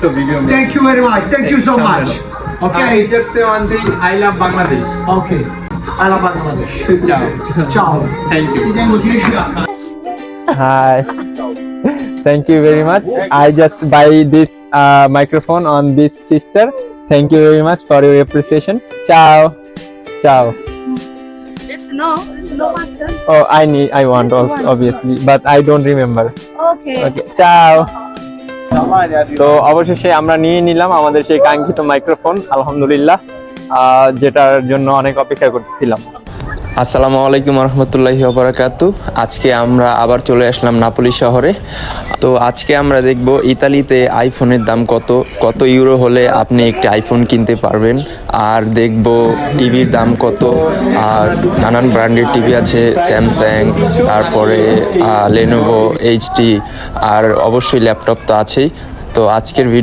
Thank you very much. Thank you so much. Okay. Just say one thing. I love Bangladesh. Okay. I love Bangladesh. Ciao. Ciao. Thank you. Hi. Thank you very much. I just buy this microphone on this sister. Thank you very much for your appreciation. Ciao. Ciao. It's no matter. Oh, I want also obviously, but I don't remember. Okay. Okay. Ciao. তো অবশেষে আমরা নিয়ে নিলাম আমাদের সেই কাঙ্ক্ষিত microphone আলহামদুলিল্লাহ, যেটার জন্য অনেক অপেক্ষা করতেছিলাম। আসসালামু আলাইকুম রহমতুল্লাহি ওয়া বারাকাতু। আজকে আমরা আবার চলে আসলাম নাপোলি শহরে। তো আজকে আমরা দেখব ইতালিতে আইফোনের দাম কত ইউরো হলে আপনি একটি আইফোন কিনতে পারবেন, আর দেখব টিভির দাম কত। আর নানান ব্র্যান্ডের টিভি আছে, স্যামসাং, তারপরে লেনোভো, এইচডি, আর অবশ্যই ল্যাপটপ তো আছেই। তো আজকের ভিডিও